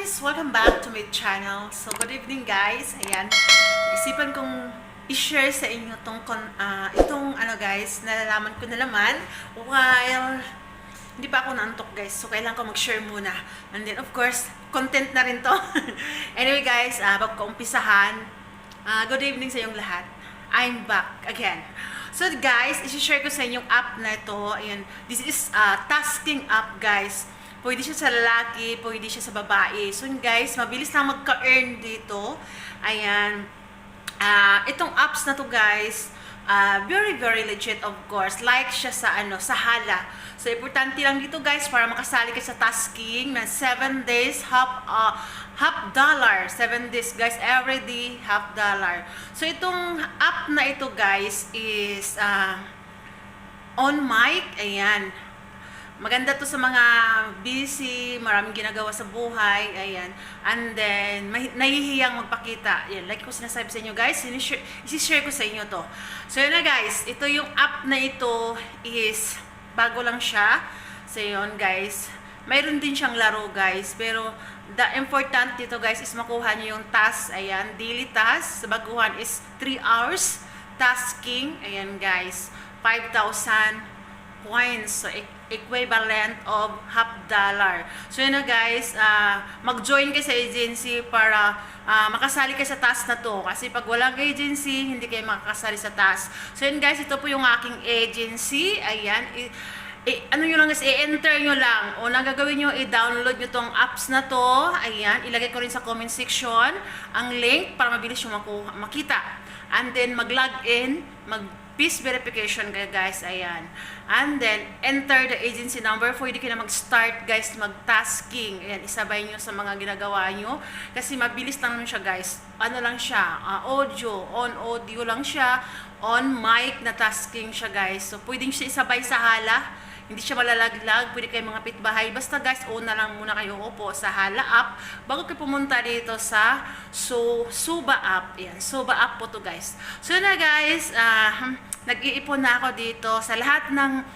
guys! Welcome back to my channel. So, good evening guys. Ayan, isipan kong i-share sa inyo itong guys, nalalaman ko na naman while hindi pa ako naantok guys. So, kailangan ko mag-share muna. And then, of course, content na rin to. Anyway guys, bago ko umpisahan, good evening sa inyong lahat. I'm back again. So guys, i-share ko sa inyo yung app na ito. Ayan, this is tasking app guys. Pwede siya sa lalaki, pwede siya sa babae. So guys, mabilis lang magka-earn dito. Ayan. Itong apps na to guys, very legit of course. Like siya sa sa Hala. So importante lang dito guys para makasali ka sa tasking na 7 days half dollar. 7 days guys, every day half dollar. So itong app na ito guys is on mic. Ayan. Maganda to sa mga busy, maraming ginagawa sa buhay, ayan. And then, nahihiyang magpakita. Yan, like ko sinasabi sa inyo guys, isi-share ko sa inyo to. So yun na guys, ito yung app na ito is, bago lang siya. So yun guys, mayroon din siyang laro guys, pero the important dito guys is makuha nyo yung task, ayan, daily task. Sa baguhan is 3 hours, tasking, ayan guys, 5,000 points, so equivalent of half dollar. So yun na guys, mag-join kayo sa agency para makasali kayo sa task na to. Kasi pag walang agency, hindi kayo makakasali sa task. So yun guys, ito po yung aking agency. Ayan, ano nyo lang guys, i-enter nyo lang. Unang gagawin nyo, i-download nyo tong apps na to. Ayan, ilagay ko rin sa comment section ang link para mabilis nyo makita. And then mag-log in, mag-piece verification kayo guys, ayan. And then, enter the agency number. Pwede kayo na mag-start guys, mag-tasking. Ayan, isabay nyo sa mga ginagawa nyo. Kasi mabilis lang naman siya guys. Ano lang siya, audio, on audio lang siya, on mic na tasking siya guys. So, pwede siya isabay sa Hala. Hindi siya malalaglag, pwede kayo mga pitbahay. Basta guys, una lang muna kayo upo sa Hala app bago kayo pumunta dito sa Suba app. Yan, Suba app po to guys. So na guys, nag-iipon na ako dito sa lahat ng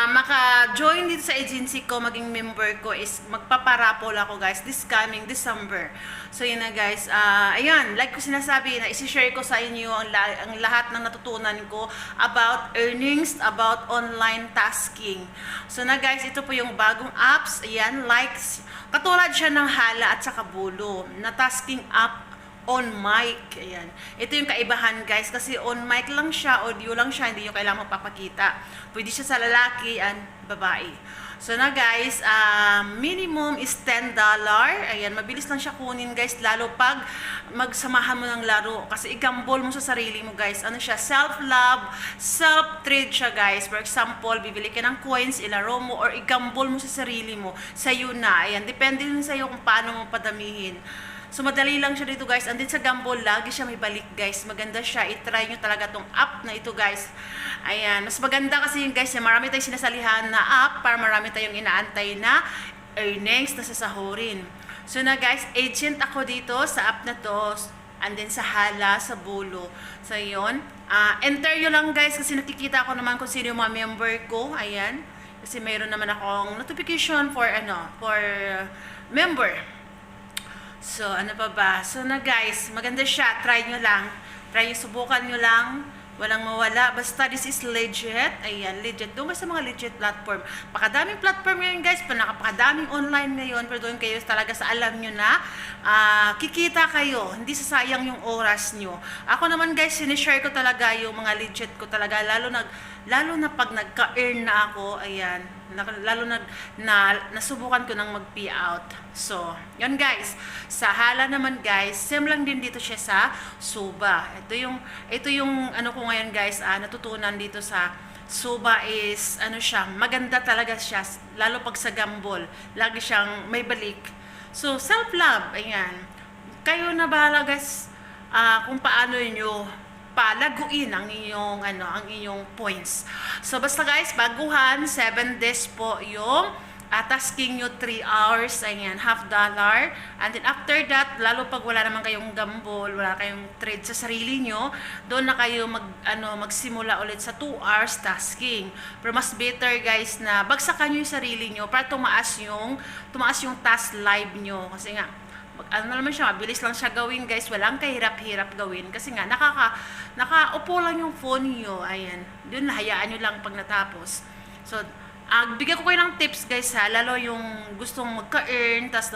maka-join dito sa agency ko, maging member ko is magpaparapol ako guys this coming December. So yun na guys, ayan, like ko sinasabi na isi-share ko sa inyo ang lahat ng natutunan ko about earnings, about online tasking. So na guys, ito po yung bagong apps, ayan, likes, katulad siya ng Hala at saka Bulo, na tasking app on mic. Ayan. Ito yung kaibahan guys kasi on mic lang siya, audio lang siya, hindi nyo kailangan magpapakita. Pwede siya sa lalaki and babae. So na guys, minimum is $10. Ayan, mabilis lang siya kunin guys, lalo pag magsamahan mo ng laro. Kasi i-gamble mo sa sarili mo guys. Ano siya? Self-love, self-trade siya guys. For example, bibili ka ng coins, ilaro mo, or i-gamble mo sa sarili mo. Sa'yo na. Ayan, depende din sa'yo kung paano mo padamihin. So, madali lang siya dito guys. And then sa Gamble, lagi siya may balik guys. Maganda siya. I-try nyo talaga tong app na ito guys. Ayan. Mas maganda kasi yung guys, marami tayong sinasalihan na app para marami tayong inaantay na earnings na sasahurin. So na guys, agent ako dito sa app na to. And then sa Hala, sa Bulo. So yun. Enter nyo lang guys kasi nakikita ko naman kung sino yung mga member ko. Ayan. Kasi mayroon naman akong notification for member. So, ano pa ba? So na guys, maganda siya. Try nyo lang. Try nyo, subukan nyo lang. Walang mawala. Basta this is legit. Ayan, legit. Doon sa mga legit platform. Pakadaming platform ngayon guys. Napakadaming online ngayon. Pero doon kayo talaga sa alam nyo na kikita kayo. Hindi sasayang yung oras nyo. Ako naman guys, sinishare ko talaga yung mga legit ko talaga. Lalo na pag nagka-earn na ako. Ayan. Lalo na nasubukan ko nang mag-pay out. So, yun guys. Sa Hala naman guys, same lang din dito siya sa Suba. Ito yung ano ko ngayon guys, natutunan dito sa Suba is siya, maganda talaga siya lalo pag sa Gamble. Lagi siyang may balik. So, self-love, ayan. Kayo na bahala guys kung paano nyo palaguin ang inyong points. So basta guys, baguhan 7 days po yung tasking nyo 3 hours, ayan, $50. And then after that, lalo pag wala naman kayong gambol, wala kayong trade sa sarili nyo, doon na kayo magsimula ulit sa 2 hours tasking. Pero mas better guys na bagsakan nyo yung sarili nyo para tumaas yung task live nyo. Kasi nga, ano naman siya, mabilis lang siya gawin guys, walang kahirap-hirap gawin. Kasi nga, nakaupo lang yung phone nyo, ayan, doon hayaan nyo lang pag natapos. So, bigyan ko kayo ng tips guys ha, lalo yung gustong magka-earn, tas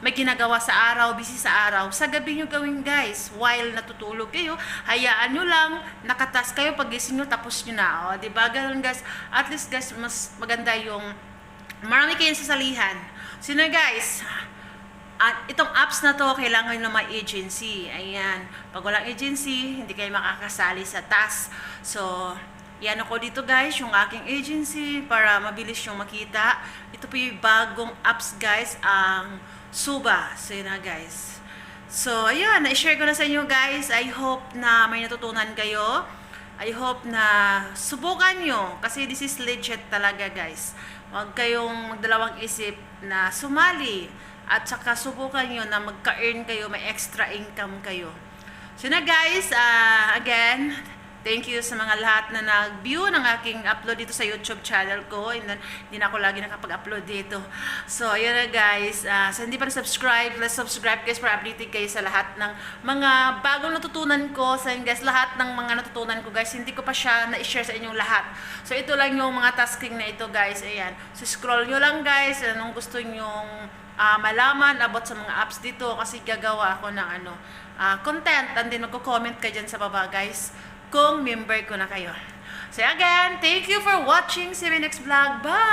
may ginagawa sa araw, busy sa araw, sa gabi nyo gawin guys, while natutulog kayo, hayaan nyo lang, nakatask kayo, pag gising nyo, tapos nyo na, o, diba, ganun guys, at least guys, mas maganda yung, marami kayong sasalihan. Sino guys, itong apps na to, kailangan nyo may agency, ayan, pag walang agency, hindi kayo makakasali sa task, so, yan ako dito guys, yung aking agency para mabilis yung makita. Ito po yung bagong apps guys, ang Suba. So yun na guys. So ayun, na-share ko na sa inyo guys. I hope na may natutunan kayo. I hope na subukan nyo kasi this is legit talaga guys. Huwag kayong magdalawang isip na sumali at saka subukan nyo na magka-earn kayo, may extra income kayo. So na guys, again, thank you sa mga lahat na nag-view ng aking upload dito sa YouTube channel ko. And then, hindi na ako lagi nakapag-upload dito. So, ayun na guys. So, hindi pa na-subscribe, let's subscribe guys para updated kayo sa lahat ng mga bagong natutunan ko. So, yun guys, lahat ng mga natutunan ko guys, hindi ko pa siya na-share sa inyong lahat. So, ito lang yung mga tasking na ito guys. Ayan. So, scroll nyo lang guys. Anong gusto nyong malaman about sa mga apps dito kasi gagawa ako ng content. And then, magko-comment ka dyan sa baba guys kung member ko na kayo. So again, thank you for watching. See you in my next vlog. Bye!